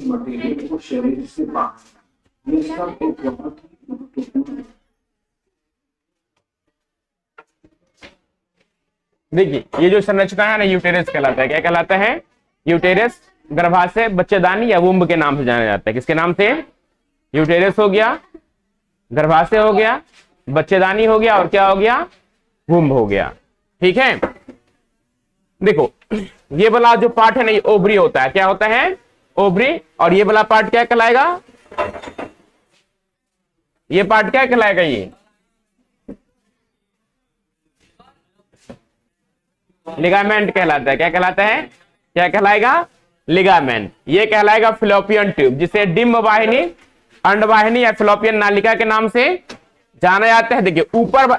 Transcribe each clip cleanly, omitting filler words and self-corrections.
Material को शरीर से बाहर, ये सब एक बहुत ही महत्वपूर्ण। देखिए ये जो संरचना है ना यूटेरस कहलाता है। क्या कहलाता है? यूटेरस। गर्भाशय, बच्चेदानी या वुम्ब के नाम से जाना जाता है। किसके नाम से? यूटेरस हो गया, गर्भाशय हो गया, बच्चेदानी हो गया और क्या हो गया? वुम्ब हो गया। ठीक है, देखो ये वाला जो पार्ट है ना ये ओवरी होता है। क्या होता है? ओवरी। और ये वाला पार्ट क्या कहलाएगा? ये पार्ट क्या कहलाएगा? ये लिगामेंट कहलाता है। क्या कहलाता है? क्या कहलाएगा? लिगामेंट। ये कहलाएगा फिलोपियन ट्यूब, जिसे डिम्ब वाहिनी, अंडवाहिनी या फिलोपियन नालिका के नाम से जाना जाता है। देखिए ऊपर,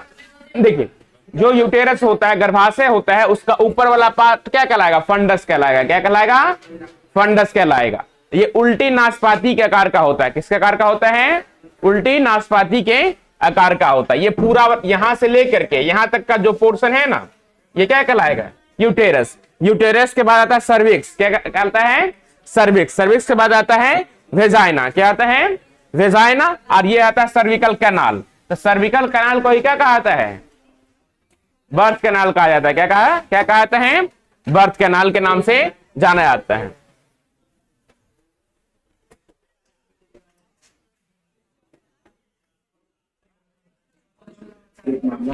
देखिए जो यूटेरस होता है, गर्भाशय होता है, उसका ऊपर वाला पार्ट क्या कहलाएगा? फंडस कहलाएगा। क्या कहलाएगा? फंडस कहलाएगा। ये उल्टी नाशपाती के आकार का होता है। किसके आकार का होता है? उल्टी नाशपाती के आकार का होता है। ये पूरा यहां से लेकर के यहां तक का जो पोर्शन है ना, ये क्या कहलाएगा? यूटेरस। यूटेरस के बाद आता है सर्विक्स। क्या कहता है? सर्विक्स। सर्विक्स के बाद आता है वेजाइना। क्या आता है? वेजाइना। और ये आता है सर्विकल कैनाल। तो सर्विकल कैनाल को ही क्या कहा जाता है? बर्थ कैनाल कहा जाता है। क्या कहा? क्या कहा जाता है? बर्थ कैनाल के नाम से जाना जाता है। एक महिला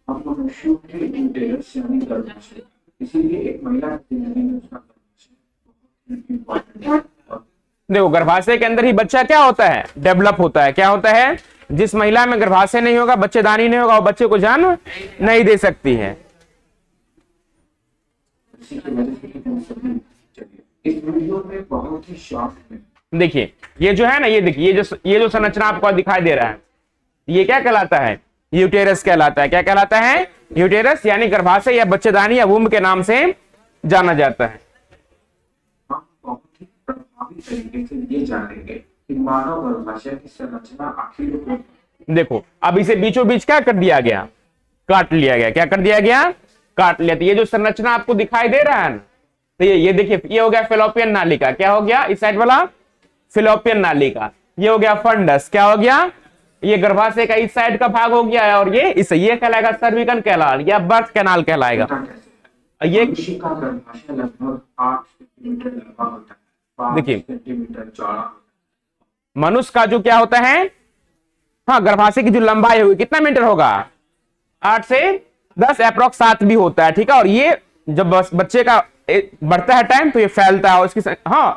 हम मनुष्यों के यूटेरस यानी गर्भाशय, इसीलिए एक महिला की जिंदगी में उसका गर्भाशय। देखो गर्भाशय के अंदर ही बच्चा क्या होता है? डेवलप होता है। क्या होता है? जिस महिला में गर्भाशय नहीं होगा, बच्चेदानी नहीं होगा, वो बच्चे को जन्म नहीं दे सकती है। इस वीडियो में बहुत ही शॉर्ट में देखिए ये जो है ना, ये देखिए ये जो संरचना आपको दिखाई दे रहा है, ये क्या कहलाता है? यूटेरस कहलाता है। क्या कहलाता है? यूटेरस यानी गर्भाशय या बच्चेदानी या वुम्ब के नाम से जाना जाता है। हम बहुत ही प्रभावी तरीके से ये जानेंगे कि मानव गर्भाशय की संरचना आखिर। देखो अब इसे बीचों बीच क्या कर दिया गया? काट लिया गया। क्या कर दिया गया? काट लिया। तो ये जो संरचना आपको दिखाई दे रहा है ना, तो ये देखिए ये हो गया फिलोपियन नालिका। क्या हो गया? इस साइड वाला फिलोपियन नालिका। ये हो गया फंडस। क्या हो गया? ये गर्भाशय का इस साइड का भाग हो गया है। और ये कहलाएगा सर्विकल कैनाल या बर्थ कैनाल कहलाएगा। ये का गर्भाशय लगभग 8 सेंटीमीटर लंबा होता है, 5 देखिए सेंटीमीटर चौड़ा। मनुष्य का जो क्या होता है, हाँ गर्भाशय की जो लंबाई होगी कितना मीटर होगा? 8 से 10 अप्रोक्स 7 भी होता है। ठीक है, और ये जब बच्चे का बढ़ता है टाइम तो ये फैलता है और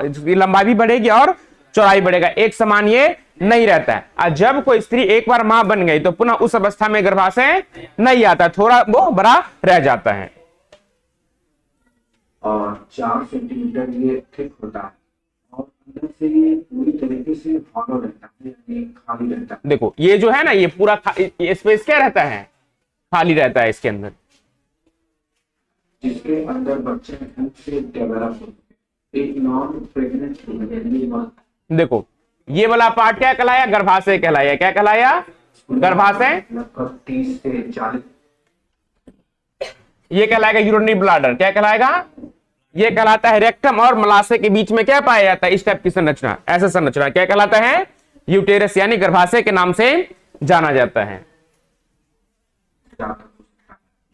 इसकी लंबाई भी बढ़ेगी और चौड़ाई बढ़ेगा। एक समान ये नहीं रहता है। और जब कोई स्त्री एक बार मां बन गई तो पुनः उस अवस्था में गर्भाशय नहीं आता, थोड़ा वो बड़ा रह जाता है। और 4 सेंटीमीटर ये थिक होता है और अंदर से ये पूरी तरीके से हॉलो रहता है, यानी खाली रहता है। देखो ये जो है ना, ये पूरा स्पेस क्या रहता है? खाली रहता है इसके अंदर, जिसके अंदर बच्चे से डेवलप होते हैं। एक नॉन प्रेग्नेंट। देखो ये वाला पार्ट क्या कहलाया? गर्भाशय कहलाया। क्या कहलाया? गर्भाशय। लगभग 30 से 40। ये कहलाएगा यूरिनरी ब्लैडर। क्या कहलाएगा? ये कहलाता है रेक्टम और मलाशय के बीच में क्या पाया जाता है? इस टाइप की संरचना, ऐसा संरचना क्या कहलाता है? यूटेरस यानी गर्भाशय के नाम से जाना जाता है।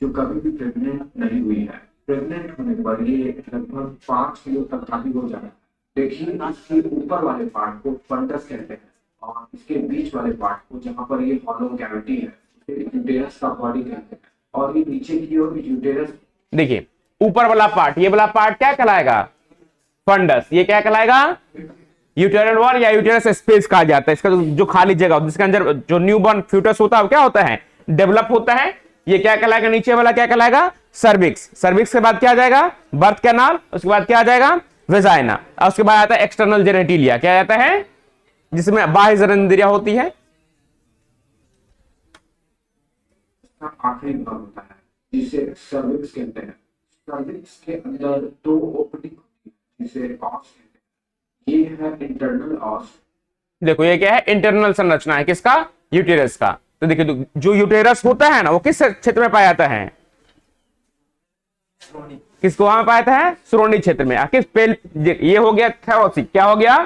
जो कभी भी प्रेग्नेंट नहीं हुई है, प्रेग्नेंट होने पर ये लगभग 5 किलो तक काफी हो जाता है। देखिए इसके ऊपर वाले पार्ट को फंडस कहते हैं और इसके बीच वाले पार्ट को, जहां पर ये हॉलो कैविटी है, उसे यूटेरस का बॉडी कहते हैं। और ये नीचे की ओर यूटेरस। देखिए ऊपर वाला पार्ट, ये वाला पार्ट क्या कहलाएगा? फंडस। ये क्या कहलाएगा? यूटेरल वॉल या यूटेरस स्पेस कहा जाता है। इसका जो खाली जगह जिसके अंदर जो न्यूबॉर्न फ्यूटस होता है वो क्या होता है? डेवलप होता है। ये क्या कहलाएगा? नीचे वाला क्या कहलाएगा? सर्विक्स। सर्विक्स के बाद क्या आ जाएगा? Birth canal. उसके बाद क्या आ जाएगा? वेजाइना। और उसके बाद आता है एक्सटर्नल जेनेटिलिया। क्या आता है? जिसमें बाह्य जननेंद्रिया होती है। आखिरी भाग होता है जिसे सर्विक्स कहते हैं। सर्विक्स के अंदर 2 ओपनिंग होती है जिसे ऑस कहते हैं। ये है इंटरनल ऑस। देखो ये क्या है? इंटरनल संरचना है किसका? यूटेरस का। तो देखिए जो यूटेरस होता है ना, वो किस क्षेत्र में पाया जाता है? किसको वहां पाया जाता है? सुरोनी क्षेत्र में। किस पेल, ये हो गया थोरैसिक, क्या हो गया?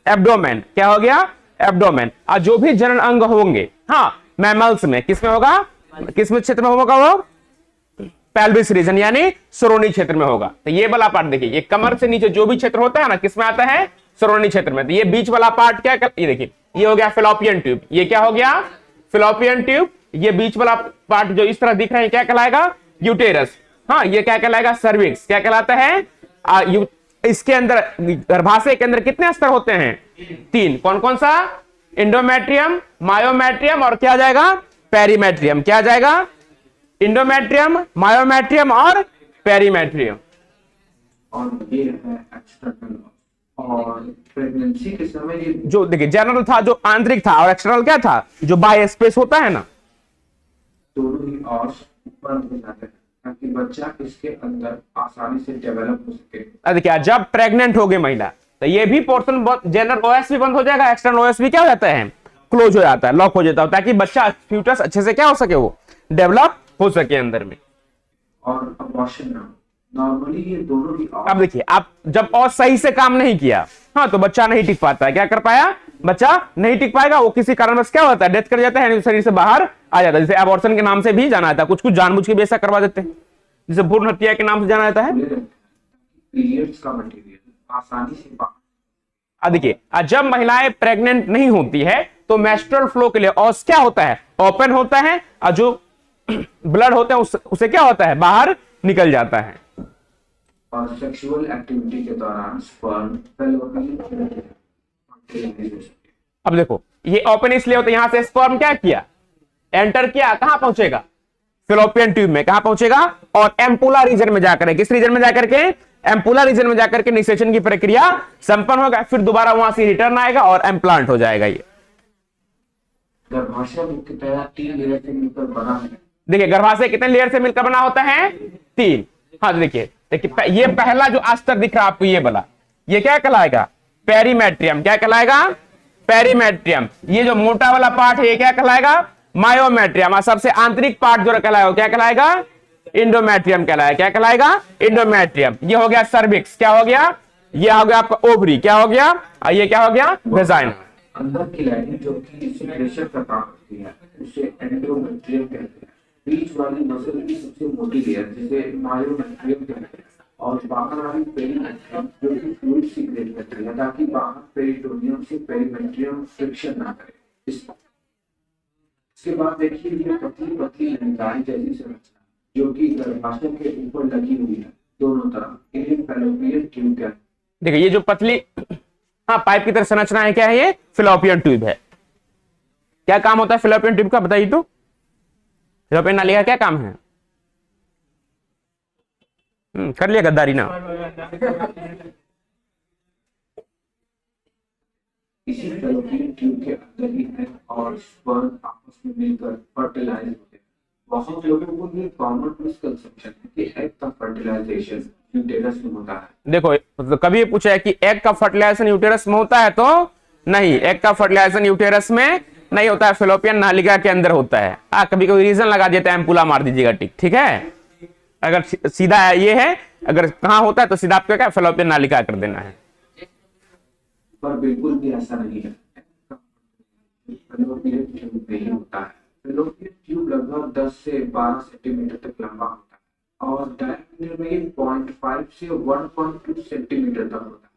एब्डोमेन, क्या हो गया? एब्डोमेन। और जो भी जनन अंग होंगे, हाँ, मैमल्स में किसमें होगा? किस में क्षेत्र में होगा वो? पेल्विस रीजन यानी सुरोनी क्षेत्र में होगा। तो ये वाला पार्ट देखिए, ये कमर से नीचे जो भी क्षेत्र होता है ना, किसमें आता है? सुरोनी क्षेत्र में। तो ये बीच वाला पार्ट क्या ये देखिए, ये हो गया फेलोपियन ट्यूब। ये क्या हो गया? Fallopian tube. ये बीच वाला पार्ट जो इस तरह दिख रहा है क्या कहलाएगा? यूटेरस। हाँ, ये क्या कहलाएगा? सर्विक्स। क्या कहलाता है? इसके अंदर गर्भाशय के अंदर कितने स्तर होते हैं? 3। कौन कौन सा? इंडोमेट्रियम, मायोमेट्रियम और क्या जाएगा? पेरीमेट्रियम। क्या जाएगा? इंडोमेट्रियम, मायोमेट्रियम और पेरीमेट्रियम। और ये है एक्सटर्नल। और प्रेगनेंसी के समय ये जो देखिए जनरल था, जो आंतरिक था, और एक्सटर्नल क्या था? जो बाय स्पेस होता है ना, दोनों ही और बंद हो जाते हैं ताकि बच्चा इसके अंदर आसानी से डेवलप हो सके। और अबॉर्शन नॉर्मली ये दोनों ही अब देखिए, आप जब और सही से काम नहीं किया, हाँ, तो बच्चा नहीं टिक पाता है। क्या कर पाया? बच्चा नहीं टिक पाएगा, वो किसी कारणवश क्या होता है? डेथ कर जाता है, शरीर से बाहर आ जाता है। जैसे एबॉर्शन के नाम से भी जाना जाता है, कुछ कुछ जानबूझ के भी ऐसा करवा देते हैं, जिसे भ्रूण हत्या के नाम से जाना जाता है। पीरियड्स का मटेरियल आसानी से बाहर। अब देखिए, जब महिलाएं प्रेग्नेंट नहीं होती है, तो मेस्ट्रुअल फ्लो के लिए ऑस क्या होता है? ओपन होता है, और जो ब्लड होता है उसे क्या होता है? बाहर निकल जाता है। और सेक्सुअल एक्टिविटी के दौरान स्पर्म अब देखो, ये ओपन इसलिए होता है, यहां से स्पर्म क्या किया? एंटर किया, कहां पहुंचेगा? फेलोपियन ट्यूब में। कहां पहुंचेगा? और एम्पुला रीजन में जाकर, किस रीजन में जाकर के? एम्पुला रीजन में जाकर के निषेचन की प्रक्रिया संपन्न होगा, फिर दोबारा वहां से रिटर्न आएगा और एम्प्लांट हो जाएगा। ये गर्भाशय मुख्यतः 3 लेयर से मिलकर बना है। देखिए, गर्भाशय कितने लेयर से मिलकर बना होता है? 3। हाँ, देखिए ये पहला जो अस्तर दिख रहा है आपको, ये वाला, ये क्या कहलाएगा? पेरीमेट्रियम। क्या कहलाएगा? पेरीमेट्रियम। ये जो मोटा वाला पार्ट है, ये क्या कहलाएगा? मायोमेट्रियम। और सबसे आंतरिक पार्ट जो कहलाएगा, क्या कहलाएगा? इंडोमेट्रियम कहलाएगा। क्या कहलाएगा? इंडोमेट्रियम। ये हो गया सर्विक्स। क्या हो गया? ये हो गया आपका ओवरी। क्या हो गया? और ये क्या हो गया? वेजाइना। अंदर की लाइनिंग जो कि सिक्रेशन का काम करती है, उसे एंडोमेट्रियम कहते हैं। बीच वाली मसल की सबसे मोटी लेयर जिसे मायोमेट्रियम कहते हैं, और बाहर वाली पेरीमेट्रियम जो कि फ्लूइड सीक्रेट करती है, ताकि बाहर पेरिटोनियम से पेरीमेट्रियम फ्रिक्शन ना करे। इसके बाद देखिए, ये पतली पतली नलिकाएं जैसी संरचना जो कि गर्भाशय के ऊपर लगी हुई है दोनों तरफ, इन्हें फैलोपियन ट्यूब कहते हैं। देखिए, ये जो पतली, हाँ, पाइप की तरह संरचना है, क्या है? ये फेलोपियन ट्यूब है। क्या काम होता है फेलोपियन ट्यूब का, बताइए तो? फेलोपियन नाली का क्या काम है? कर लिया गद्दारी ना। इसी फैलोपियन ट्यूब के अंदर ही एग और स्पर्म आपस में मिलकर फर्टिलाइज होते हैं। बहुत लोगों को ये कॉमन मिसकंसेप्शन है कि एग का फर्टिलाइजेशन यूटेरस में होता है। देखो, मतलब कभी ये पूछा है कि एग का फर्टिलाइजेशन यूटेरस में होता है, तो नहीं, एग का फर्टिलाइजेशन यूटेरस में नहीं होता है, फेलोपियन नालिका के अंदर होता है। कभी कोई रीजन लगा देता है, एम्पुला मार दीजिएगा, ठीक है? अगर सीधा ये है, अगर कहां होता है तो सीधा आपको क्या फेलोपियन नालिका कर देना है। पर बिल्कुल भी ऐसा नहीं है। फेलोपियन ट्यूब नहीं होता है। फेलोपियन ट्यूब लगभग 10 से 12 सेंटीमीटर तक लंबा होता है और डायमीटर में 0.5 से 1.2 सेंटीमीटर तक होता है।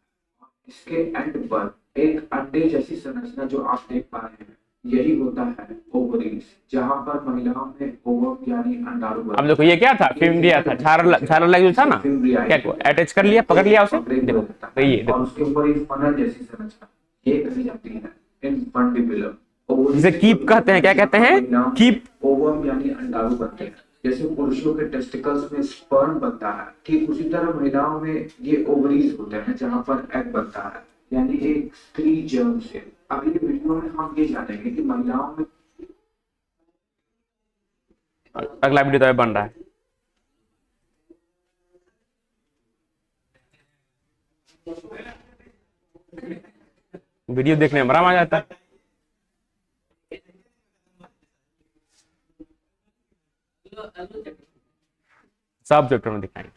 इसके एंड पर एक अंडे जैसी संरचना जो आप देख पा रहे हैं, यही होता है ओवरीज, जहां पर महिलाओं में ओवम यानी अंडाणु। अब देखो, ये क्या था? फिम्ब्रिया था, छारा लग जो था ना, क्या को अटैच कर लिया, पकड़ लिया उसे। देखो, तो ये देखो, और उसके ऊपर एक फनल जैसी संरचना ये कही जाती है इनफंडिबुलम। जिसे कीप कहते हैं। क्या कहते हैं? कीप। ओवम यानी अंडाणु बनते हैं। जैसे पुरुषों के टेस्टिकल्स में स्पर्म बनता है, ठीक उसी तरह महिलाओं में ये ओवरीज होते हैं जहां पर एग बनता है, यानी एक स्त्री जर्म से। अगली वीडियो में हम ये जानेंगे कि महिलाओं में, अगला वीडियो तो बन रहा है। वीडियो देखने में बड़ा मजा आता है। सब चैप्टर में दिखाएंगे।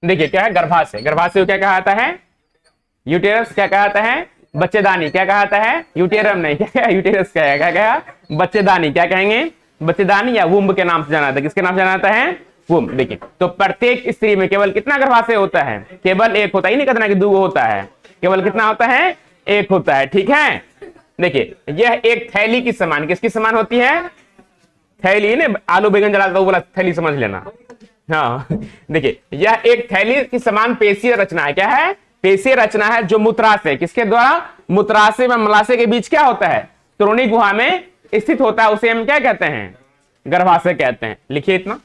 देखिए क्या है, गर्भाशय। गर्भाशय को क्या कहा जाता है? यूटेरस। क्या कहा जाता है? बच्चेदानी। क्या कहा जाता है? यूटेरम नहीं, क्या यूटेरस क्या है? क्या कहा? बच्चेदानी। क्या कहेंगे? बच्चेदानी या वुम्ब के नाम से जाना जाता है। किसके नाम से जाना जाता है? वुम्ब। देखिए तो प्रत्येक स्त्री में केवल कितना गर्भाशय होता है? केवल एक होता है, नहीं कहते ना कि दो होता है, केवल कितना होता है? एक होता है। ठीक है, देखिए यह एक थैली की समान, किसकी समान होती है? थैली ने आलू बैगन जलाता वो बोला थैली समझ लेना। हाँ देखिए यह एक थैली की समान पेशीय रचना है। क्या है? पेशीय रचना है जो मूत्राशय, किसके द्वारा? मूत्राशय में मलाशय के बीच क्या होता है? त्रोणी गुहा में स्थित होता है, उसे हम क्या कहते हैं? गर्भाशय कहते हैं। लिखिए इतना।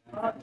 सात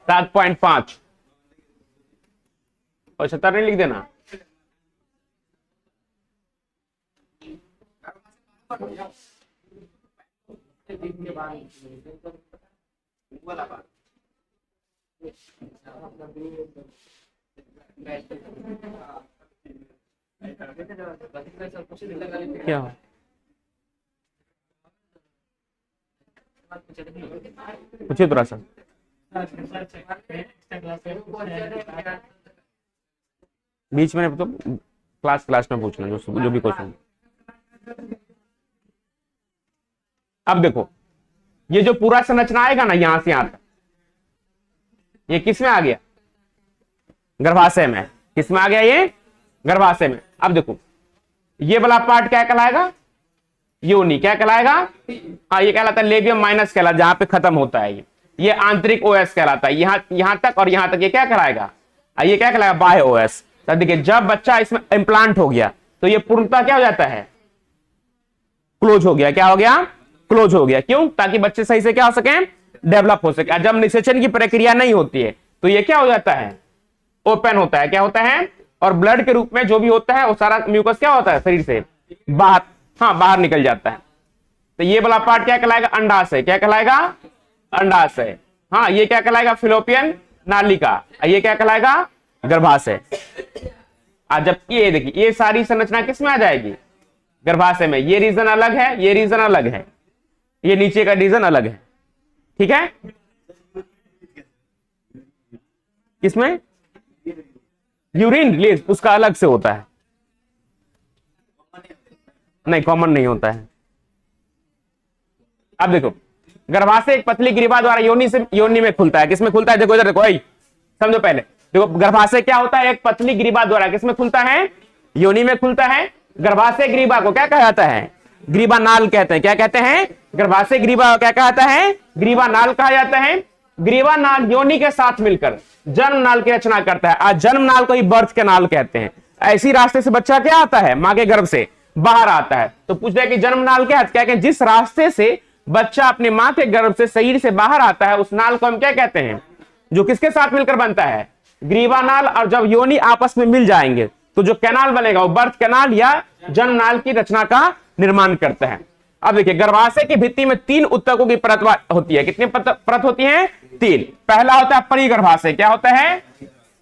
7.5 और 70 नहीं लिख देना। क्या पूछिए थोड़ा सा। बीच में तो क्लास में पूछना जो भी क्वेश्चन। अब देखो ये जो पूरा संरचना आएगा ना यहां से यहां तक, ये किस में आ गया? गर्भाशय में। किस में आ गया? ये गर्भाशय में। अब देखो ये वाला पार्ट क्या कहलाएगा? योनि। क्या कहलाएगा? हाँ ये कहलाता है लेबियम माइनस कहलाता, जहां पे खत्म होता है ये आंतरिक ओएस कहलाता है। यहां तक और यहां तक ये क्या कहलाएगा? ये क्या कहलाएगा? बाह्य ओएस। तो देखिए जब बच्चा इसमें इम्प्लांट हो गया तो ये पूर्णतः क्या हो जाता है? क्लोज हो गया। क्या हो गया? क्लोज हो गया। क्यों? ताकि बच्चे सही से क्या हो सके? डेवलप हो सके। जब निषेचन की प्रक्रिया नहीं होती है तो ये क्या हो जाता है? ओपन होता है। क्या होता है? और ब्लड के रूप में जो भी होता है वो सारा म्यूकस क्या होता है? शरीर से बाहर, हाँ बाहर निकल जाता है। तो ये वाला पार्ट क्या कहलाएगा? अंडाशय। क्या कहलाएगा? अंडाशय। हाँ ये क्या कहलाएगा? फिलोपियन नालिका। ये क्या कहलाएगा? गर्भाशय। जबकि ये देखिए ये सारी संरचना किस में आ जाएगी? गर्भाशय में। ये रीजन अलग है, ये रीजन अलग है, ये नीचे का रीजन अलग है। ठीक है, किसमें? यूरिन रिलीज उसका अलग से होता है, नहीं कॉमन नहीं होता है। अब देखो गर्भाशय एक पतली ग्रीवा द्वारा योनि में खुलता है। किसमें खुलता है? देखो इधर देखो, समझो पहले। देखो गर्भाशय क्या होता है? एक पतली ग्रीवा द्वारा किसमें खुलता है? योनि में खुलता है। गर्भाशय ग्रीवा को क्या कहा जाता है? ग्रीवा नाल कहते हैं। क्या कहते हैं? गर्भाशय ग्रीवा क्या कहता है? ग्रीवा नाल कहा जाता है। ग्रीवा नाल योनि के साथ मिलकर जन्म नाल की रचना करता है। आज जन्म नाल को ही बर्थ कैनाल कहते हैं। ऐसी रास्ते से बच्चा क्या आता है, मां के गर्भ से बाहर आता है। तो पूछ रहे हैं कि जन्म नाल क्या है, क्या कहते हैं, जिस रास्ते से बच्चा अपने मां के गर्भ से शरीर से बाहर आता है उस नाल को हम क्या कहते हैं, जो किसके साथ मिलकर बनता है, ग्रीवा नाल। और जब योनि आपस में मिल जाएंगे तो जो कैनाल बनेगा वो बर्थ कैनाल या जन्म नाल की रचना का निर्माण करता है। अब देखिए, गर्भाशय की भित्ति में 3 उत्तकों की परत होती है। कितनी परत होती है, 3। पहला होता है परिगर्भाशय, क्या होता है,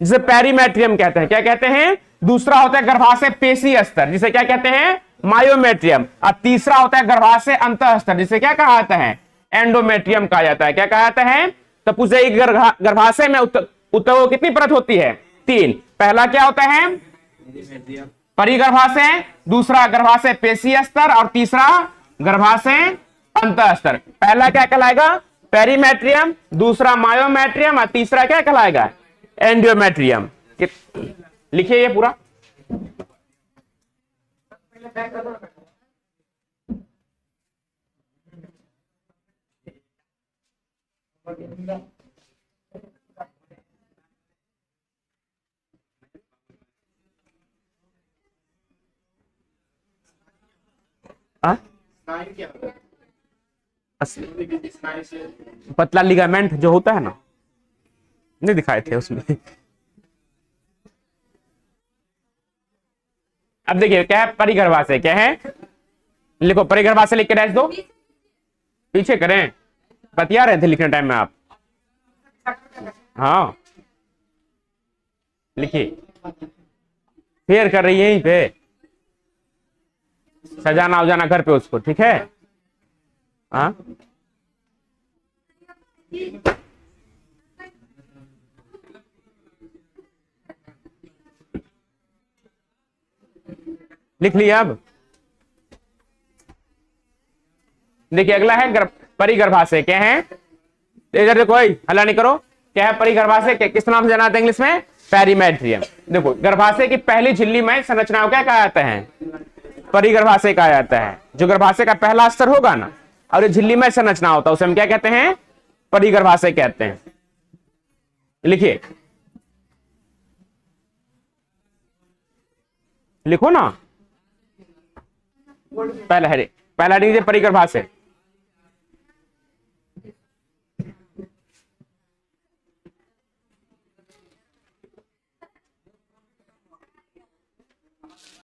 जिसे पेरीमेट्रियम कहते हैं, क्या कहते हैं। दूसरा होता है गर्भाशय पेशी स्तर, जिसे क्या कहते हैं, मायोमेट्रियम। और तीसरा होता है गर्भाशय अंतः स्तर, जिसे क्या कहा जाता है, एंडोमेट्रियम कहा जाता है। क्या कहा जाता है, तो पूछे गर्भाशय में उत्तकों कितनी परत होती है, 3। पहला क्या होता है, परिगर्भाशय, दूसरा गर्भाशय पेशी स्तर और तीसरा गर्भाशय अंतः स्तर। पहला क्या कहलाएगा, पेरीमेट्रियम, दूसरा मायोमेट्रियम और तीसरा क्या कहलाएगा, एंडोमेट्रियम। लिखिए ये पूरा। पतला लिगामेंट जो होता है ना, नहीं दिखाए थे उसमें। अब देखिए क्या है, परिगर्भाशय क्या है, लिखो परिगर्भाशय लिख के डैश दो, पीछे करें, बतिया रहे थे लिखने टाइम में आप। हाँ लिखिए, फेयर कर रही है यहीं पे, सजाना उजाना घर पे उसको, ठीक है। हाँ लिख लिया। अब देखिए अगला है परिगर्भाशय, क्या है, इधर देखो, हल्ला नहीं करो, क्या है परिगर्भाशय, किस नाम से जाना जाता है इंग्लिश में, पेरीमेट्रियम। देखो गर्भाशय की पहली झिल्ली में संरचना को क्या कहा जाता है, परिगर्भाशय कहा जाता है। जो गर्भाशय का पहला स्तर होगा ना और ये झिल्ली में संरचना होता है उसे हम क्या कहते हैं, परिगर्भाशय कहते हैं। लिखिए, लिखो ना, पहला है, पहला लीजिए परिगर्भाशय।